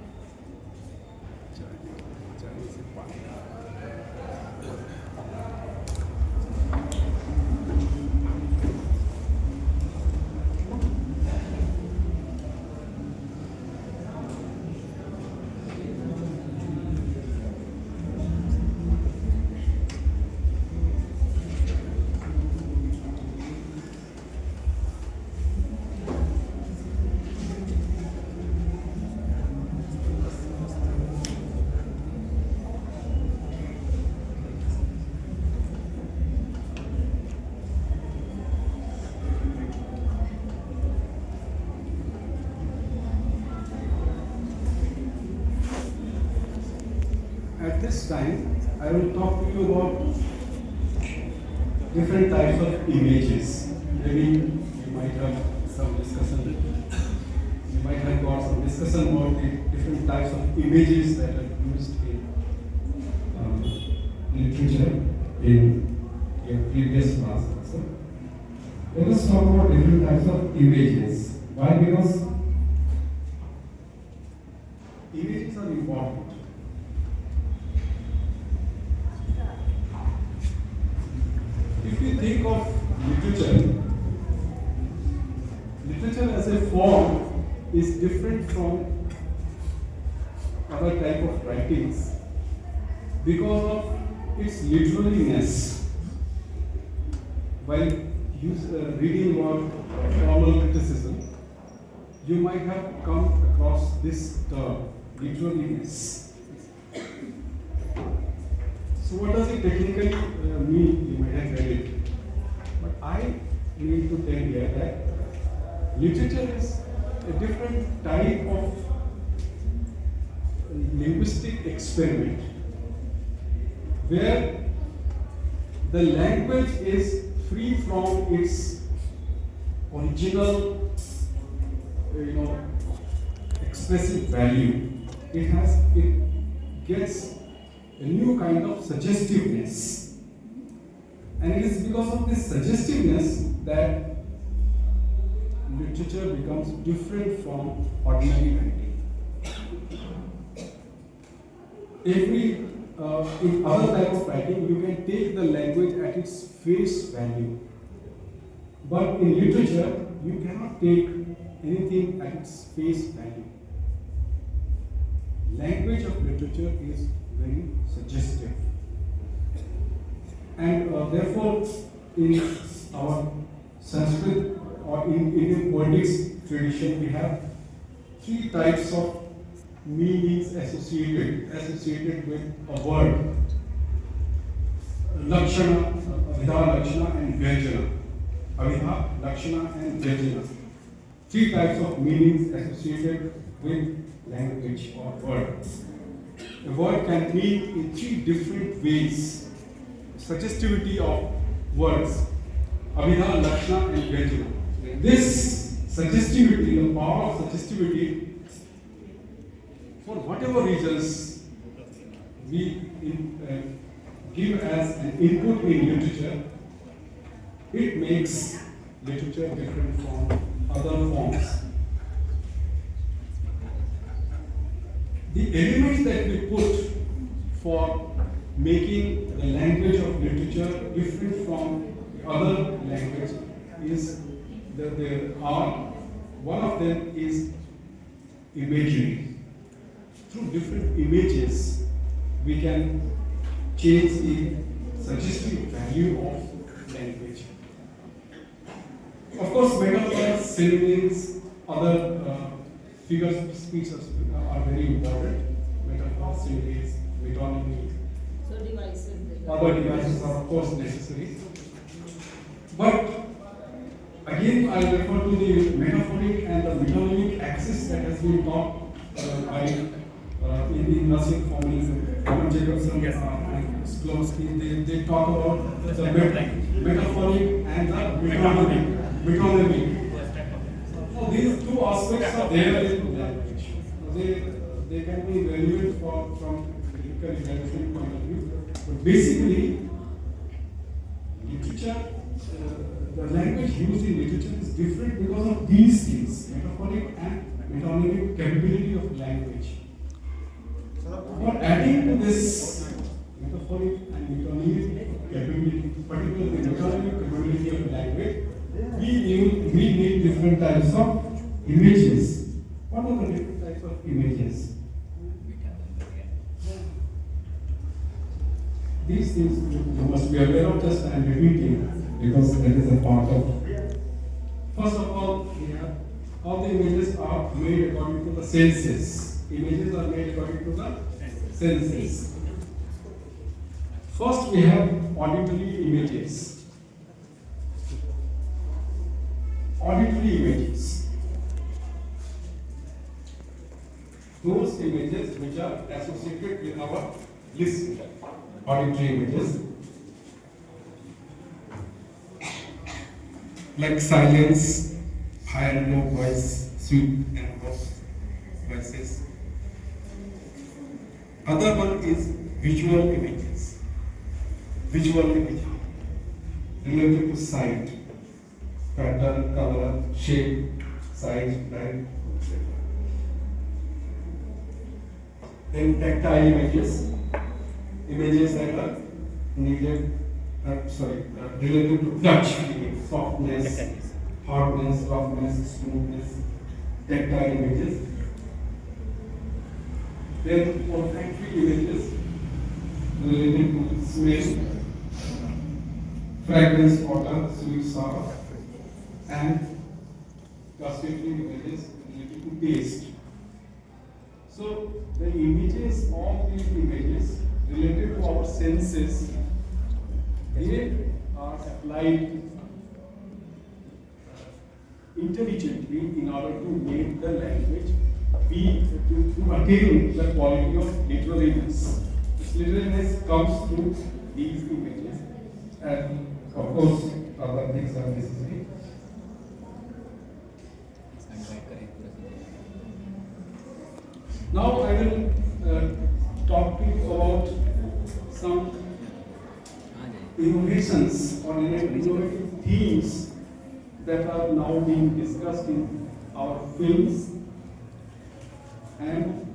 At this time, I will talk to you about different types of images. Maybe you might have some discussion. You might have got some discussion about the different types of images that are used in literature in your previous class also. Let us talk about different types of images. Why? Because images are important. If you think of literature, literature as a form is different from other type of writings because of its literaliness. While reading about formal criticism, you might have come across this term, literaliness. So what does it technically mean? You might have read it. But I need to tell you that literature is a different type of linguistic experiment where the language is free from its original, expressive value. It gets a new kind of suggestiveness. And it is because of this suggestiveness that literature becomes different from ordinary writing. In other type of writing, you can take the language at its face value. But in literature, you cannot take anything at its face value. Language of literature is very suggestive. And therefore, in our Sanskrit or in Indian poetics tradition, we have three types of meanings associated with a word. Lakshana, Avidha, Lakshana and Vyajana. Avidha, Lakshana and Vyajana. Three types of meanings associated with language or word. A word can mean in three different ways. Suggestivity of words. Avidha, Lakshana and Vyajana. This suggestivity, the power of suggestivity, for whatever reasons, we give as an input in literature, it makes literature different from other forms. The elements that we put for making the language of literature different from the other language is that there are, one of them is imagery. Through different images, we can change the suggestive value of language. Of course, metaphors, similes, other figures of speech are very important. Metaphors, similes, metonymy, So devices. other devices are of course necessary. But again, I refer to the metaphoric and the metonymic axis that has been taught by in the nursing forming, Robert Jacobson and Sklowski. They talk about the metaphoric and the metonymic. So these two aspects are there in language. They can be relevant from critical evaluation point of view. But basically, literature, the language used in literature is different because of these things, metaphoric and metonymic capability of language. For adding to this metaphoric and metonymic capability, particularly the metonymic capability of language, we need different types of images. What are the different types of images? These things you must be aware of, just I am repeating because that is a part of. First of all the images are made according to the senses. Images are made according to the senses. First we have auditory images. Auditory images. Those images which are associated with our listening. Auditory images like silence, high and low voice, sweet and hoarse voices. Other one is visual images. Visual image related to sight, pattern, color, shape, size, light. Then tactile images. Images that are needed, related to touch, softness, hardness, roughness, smoothness, tactile images. Then olfactory images related to smell, fragrance, odor, sweet, sour, and gustatory images related to taste. So the images, all these images related to our senses, they are applied intelligently in order to make the language to attain the quality of literariness. This literariness comes through these images, and of course other things are necessary. Now I will talk to you about some innovations or innovative themes that are now being discussed in our films and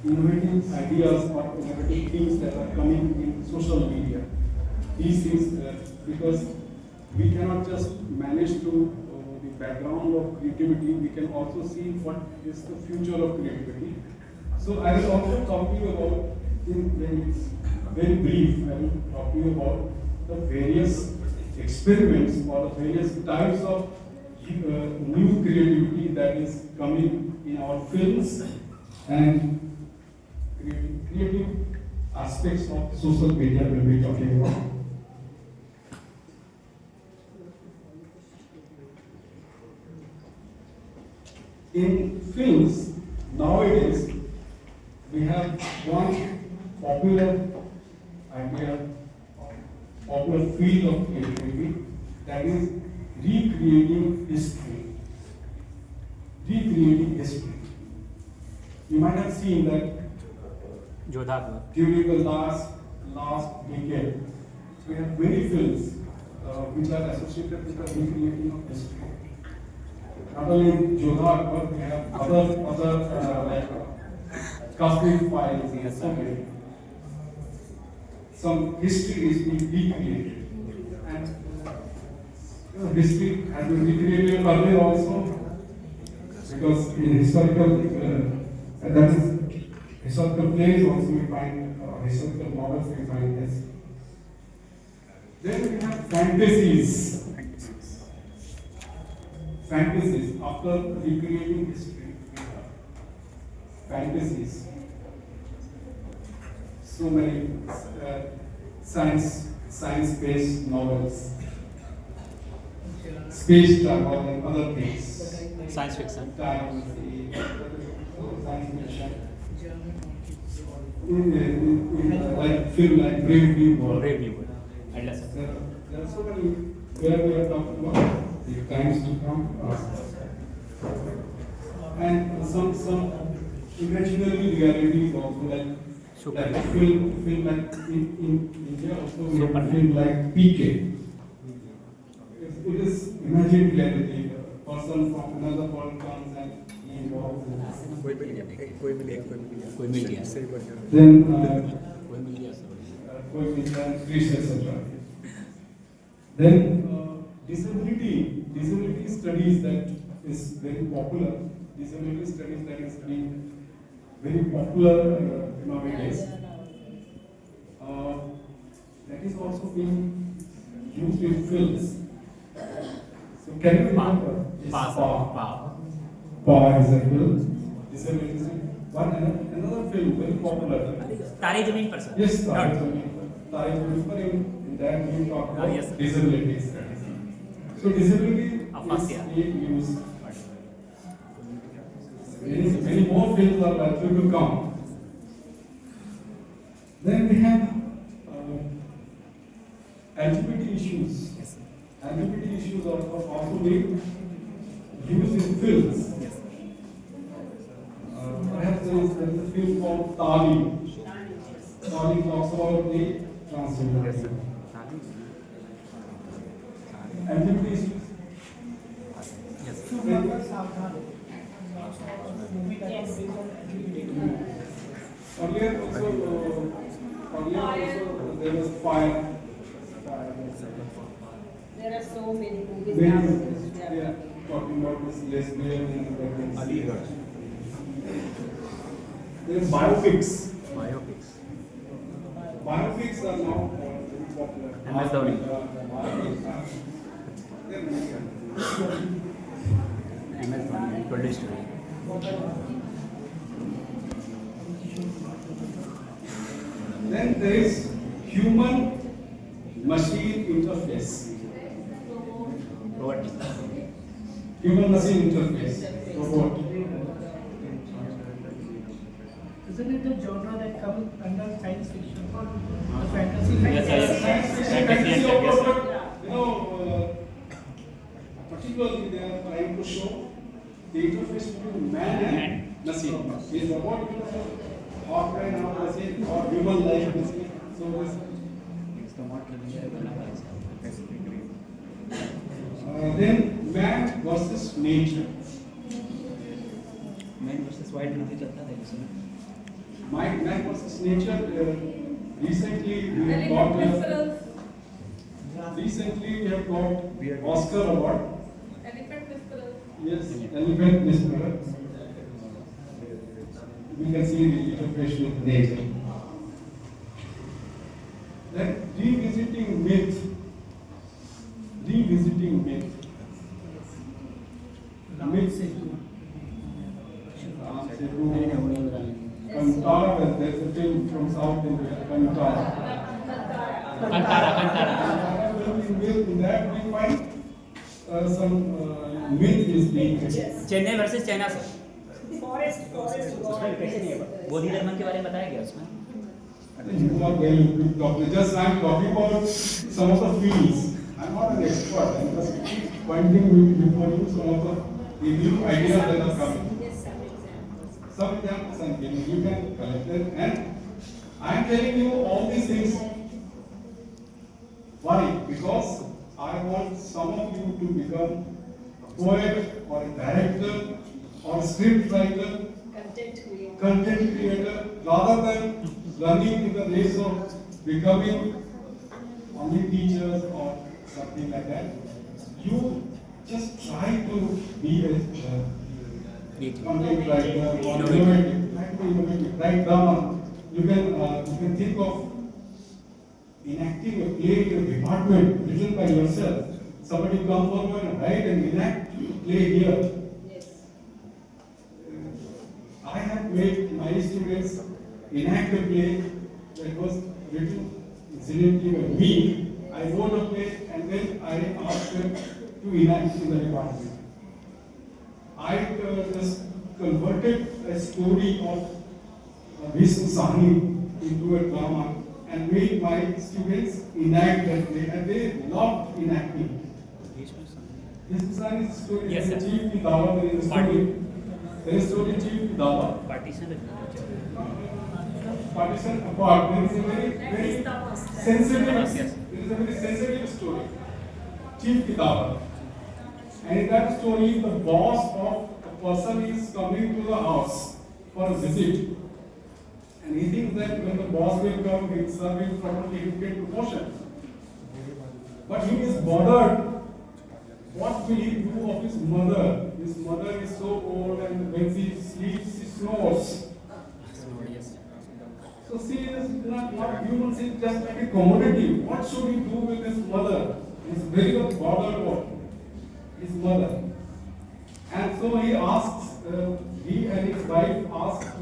innovative ideas or innovative things that are coming in social media. These things, because we cannot just manage to the background of creativity, we can also see what is the future of creativity. So I will also talk to you about, in very brief, I will talk to you about the various experiments or the various types of new creativity that is coming in our films and creative aspects of social media we'll be talking about. In films, nowadays, we have one popular idea, popular field of creativity, that is recreating history. Recreating history. You might have seen that Jodha Akbar. during the last decade. We have many films which are associated with the recreating of history. Not only Jodha Akbar, we have other like Kashmir Files and so many. Some history is being recreated, and history has been recreated earlier also, because in historical that is historical plays also we find historical novels we find this. Then we have fantasies. Fantasies after recreating history, we have fantasies. So many science-based novels, space travel and other things. Science fiction. Science fiction. Like film like Brave New World. Brave New World. Atlas. There are so many where we are talking about the times to come, and some imaginary realities also like film like in India also we have a film like PK. It is imagined reality. A person from another world comes and he involves in this. कोई मिल गया. Then कोई मिल गया. Greece, etc. Then disability studies that is very popular. Disability studies that is being very popular nowadays. That is also being used in films. So can you remember? Pa is a film. Disability. One another film very popular. तारे जमीन पर sir. Yes, Tare Zameen Par. In that we talk about yes, sir. disability studies. So disability Aphasia. is being used. Many more fields are likely to come. Then we have LGBT issues. LGBT issues are also being used in films. Perhaps there is a film called Tali. Tali talks about the transgender. LGBT issues. Earlier also there was fire. There are so many movies Many now. movies, yeah, talking about this lesbian and other things. There's biopics. Biopics are now very popular. MS Dhoni. MS Dhoni told a story. Then there is human machine interface. Robot. Human machine interface. Robot. Isn't it the genre that comes under science fiction? The fantasy? Yes, yes. Science fiction, fantasy of robot. You know, particularly they are trying to show the interface between man and machine. Is robot or man or machine or human like machine. So this. Then man versus nature. Man versus wild movie चलता था इसमें. Man versus nature. Recently we have got Oscar award. Elephant whisperer. Yes, elephant whisperer. We can see the interface with nature. Then revisiting myth. Kantara, there's a film from South India, Kantara. In that we find some myth is being Chennai versus China sir. Forest. उसमें कैसे नहीं है? बोधि धर्म के बारे में बताया गया उसमें. You are very good doctor. Just I am talking about some of the fields. I am not an expert. I am just pointing before you some of the new ideas that are coming. Yes, some examples. Some examples I am giving. You can collect them and I am telling you all these things. Why? Because I want some of you to become a poet or a director or a script writer, content creator, rather than running in the race of becoming only teachers or something like that. You just try to be a content writer or innovative. Try to be innovative. Write drama. You can think of enacting a play in a department written by yourself. Somebody come forward and write and enact a play here. I have made my students enact a play that was written incidentally by me. I wrote a play and then I asked them to enact in the department. I just converted a story of Vishnu Sahni into a drama and made my students enact that play, and they loved enacting. Vishnu Sahni story Yes, is sir. Chief ki Dawat, there is a story. There is a story Chief ki Dawat. Partition Partition apart, there is a very sensitive, Yes. there is a very sensitive story. Chief ki Dawat. And in that story, the boss of a person is coming to the house for a visit. And he thinks that when the boss will come, he will serve him properly, he will get promotion. But he is bothered. What will he do of his mother? His mother is so old and when she sleeps, she snores. So she is not human, she is just like a commodity. What should he do with his mother? He is very much bothered about his mother. And so he asks, he and his wife ask